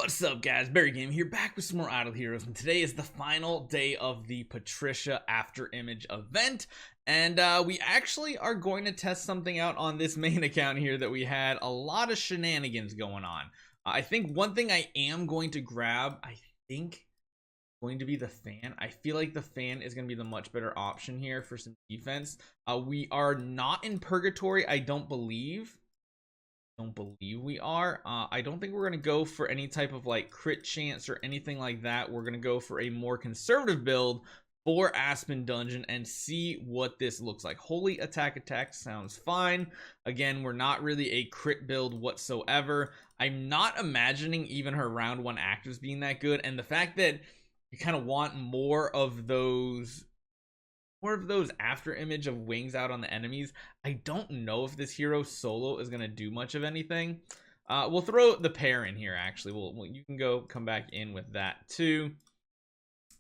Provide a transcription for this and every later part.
What's up, guys? Barry Game here, back with some more Idle Heroes, and today is the final day of the Patricia After Image event, and we actually are going to test something out on this main account here that we had a lot of shenanigans going on. I think one thing I am going to grab, I think, going to be the fan. I feel like the fan is going to be the much better option here for some defense. We are not in Purgatory, I don't believe we are. I don't think we're going to go for any type of like crit chance or anything like that. We're going to go for a more conservative build for Aspen Dungeon and see what this looks like. Holy attack sounds fine. Again, we're not really a crit build whatsoever. I'm not imagining even her round 1 actives being that good, and the fact that you kind of want more of those after image of wings out on the enemies. I don't know if this hero solo is going to do much of anything. We'll throw the pair in here, actually. You can come back in with that too,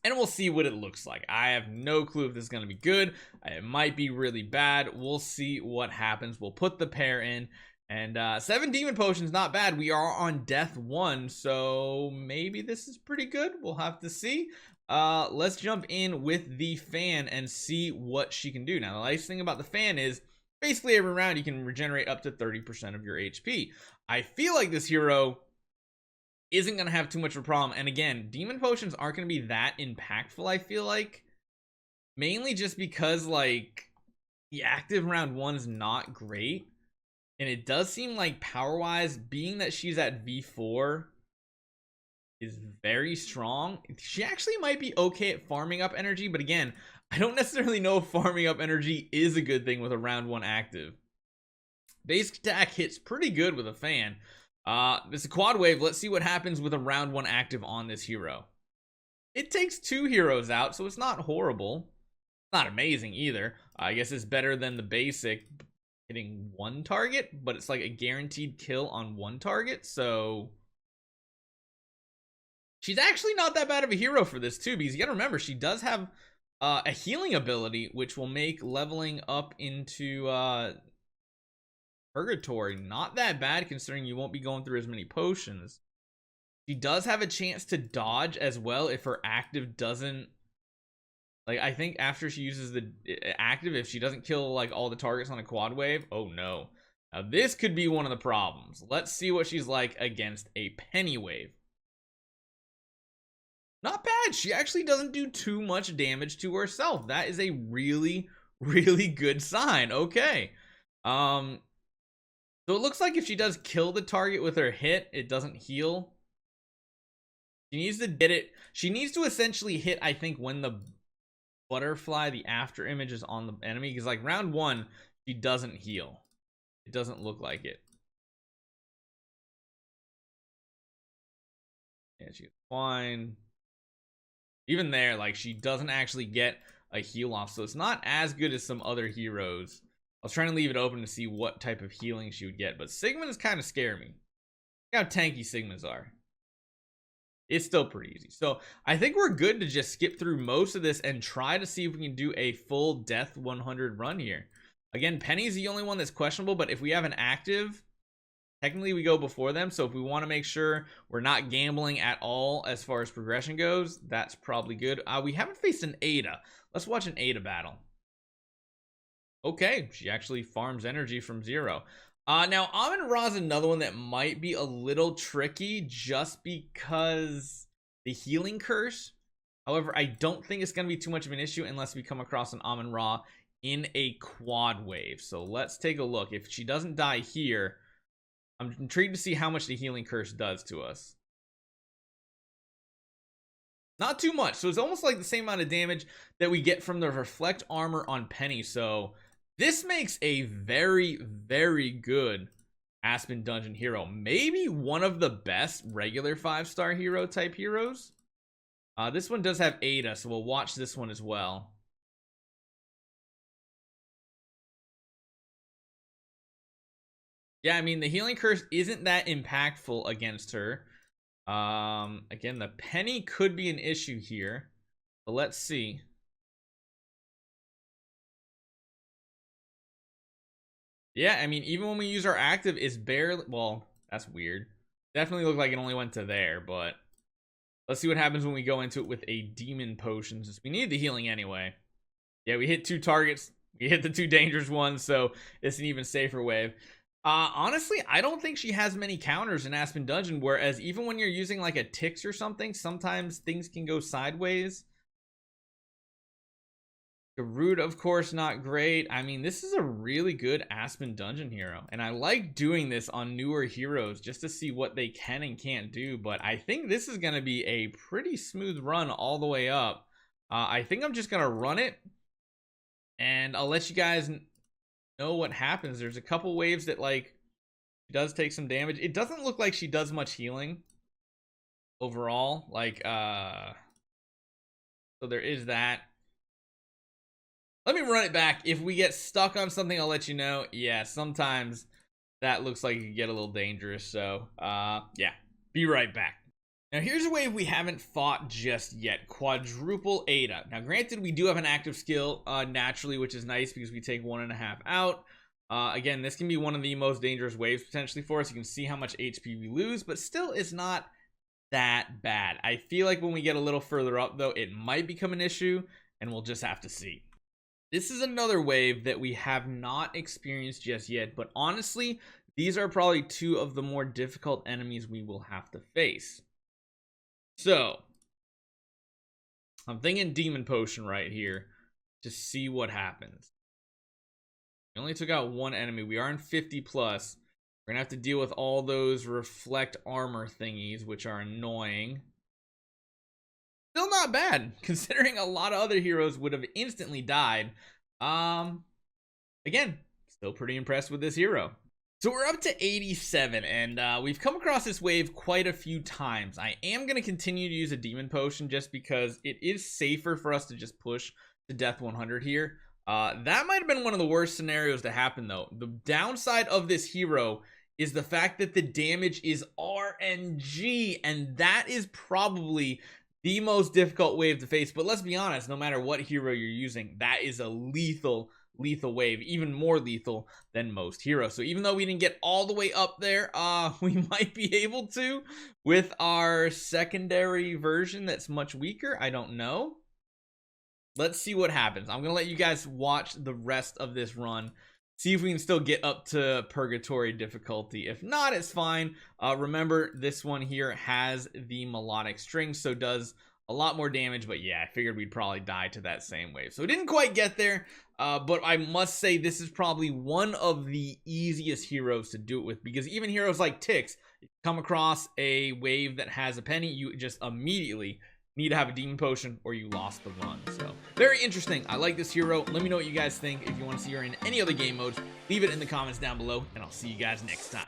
and we'll see what it looks like. I have no clue if this is going to be good. It might be really bad. We'll see what happens. We'll put the pair in, and 7 demon potions, not bad. We are on death 1, so maybe this is pretty good. We'll have to see. Let's jump in with the fan and see what she can do. Now, the nice thing about the fan is basically every round you can regenerate up to 30% of your HP. I feel like this hero isn't going to have too much of a problem. And again, demon potions aren't going to be that impactful, I feel like. Mainly just because, like, the active round 1 is not great. And it does seem like power-wise, being that she's at V4 is very strong. She actually might be okay at farming up energy, but again, I don't necessarily know if farming up energy is a good thing with a round 1 active. Basic attack hits pretty good with a fan. This is a quad wave. Let's see what happens with a round 1 active on this hero. It takes 2 heroes out, so it's not horrible. Not amazing either. I guess it's better than the basic hitting 1 target, but it's like a guaranteed kill on 1 target, so she's actually not that bad of a hero for this too, because you gotta remember, she does have a healing ability, which will make leveling up into Purgatory not that bad, considering you won't be going through as many potions. She does have a chance to dodge as well if her active doesn't, like, I think after she uses the active, if she doesn't kill like all the targets on a quad wave, oh no. Now this could be one of the problems. Let's see what she's like against a penny wave. Not bad. She actually doesn't do too much damage to herself. That is a really, really good sign. Okay. So it looks like if she does kill the target with her hit, it doesn't heal. She needs to get it. She needs to essentially hit, I think, when the butterfly, the after image, is on the enemy. Because like round 1, she doesn't heal. It doesn't look like it. Yeah, she's fine. Even there, like, she doesn't actually get a heal off, so it's not as good as some other heroes. I was trying to leave it open to see what type of healing she would get, but Sigmas kind of scare me. Look how tanky Sigmas are. It's still pretty easy. So I think we're good to just skip through most of this and try to see if we can do a full death 100 run here. Again, Penny's the only one that's questionable, but if we have an active, technically we go before them, so if we want to make sure we're not gambling at all as far as progression goes, that's probably good. We haven't faced an Ada. Let's watch an Ada battle. Okay, she actually farms energy from 0. Now, Amun-Ra is another one that might be a little tricky just because the healing curse. However, I don't think it's going to be too much of an issue unless we come across an Amun-Ra in a quad wave. So let's take a look. If she doesn't die here, I'm intrigued to see how much the healing curse does to us. Not too much. So it's almost like the same amount of damage that we get from the reflect armor on Penny. So this makes a very, very good Aspen Dungeon hero. Maybe one of the best regular 5-star hero type heroes. This one does have Ada, so we'll watch this one as well. Yeah, I mean, the healing curse isn't that impactful against her. Again, the penny could be an issue here, but let's see. Yeah, I mean, even when we use our active, it's barely, well, that's weird. Definitely looked like it only went to there, but let's see what happens when we go into it with a demon potion, since we need the healing anyway. Yeah, we hit 2 targets. We hit the 2 dangerous ones, so it's an even safer wave. Honestly, I don't think she has many counters in Aspen Dungeon, whereas even when you're using like a Tix or something, sometimes things can go sideways. Garud, of course, not great. I mean, this is a really good Aspen Dungeon hero, and I like doing this on newer heroes just to see what they can and can't do, but I think this is going to be a pretty smooth run all the way up. I think I'm just going to run it, and I'll let you guys know what happens. There's a couple waves that, like, she does take some damage. It doesn't look like she does much healing overall. Like, so there is that. Let me run it back. If we get stuck on something, I'll let you know. Yeah, sometimes that looks like it can get a little dangerous. So, yeah, be right back. Now, here's a wave we haven't fought just yet. Quadruple Ada. Now, granted, we do have an active skill naturally, which is nice because we take 1.5 out. Again, this can be one of the most dangerous waves potentially for us. You can see how much HP we lose, but still it's not that bad. I feel like when we get a little further up, though, it might become an issue, and we'll just have to see. This is another wave that we have not experienced just yet, but honestly, these are probably 2 of the more difficult enemies we will have to face. So, I'm thinking Demon Potion right here to see what happens. We only took out 1 enemy. We are in 50 plus. We're gonna have to deal with all those reflect armor thingies, which are annoying. Still not bad, considering a lot of other heroes would have instantly died. Again, still pretty impressed with this hero. So we're up to 87, and we've come across this wave quite a few times. I am going to continue to use a Demon Potion just because it is safer for us to just push to Death 100 here. That might have been one of the worst scenarios to happen, though. The downside of this hero is the fact that the damage is RNG, and that is probably the most difficult wave to face. But let's be honest, no matter what hero you're using, that is a lethal wave, even more lethal than most heroes. So even though we didn't get all the way up there, we might be able to with our secondary version that's much weaker. I don't know. Let's see what happens. I'm gonna let you guys watch the rest of this run, see if we can still get up to purgatory difficulty. If not, it's fine. Remember, this one here has the melodic string, so does a lot more damage. But yeah, I figured we'd probably die to that same wave. So it didn't quite get there, but I must say this is probably one of the easiest heroes to do it with, because even heroes like Tix, if you come across a wave that has a penny, you just immediately need to have a Demon Potion or you lost the run. So very interesting. I like this hero. Let me know what you guys think. If you want to see her in any other game modes, leave it in the comments down below, and I'll see you guys next time.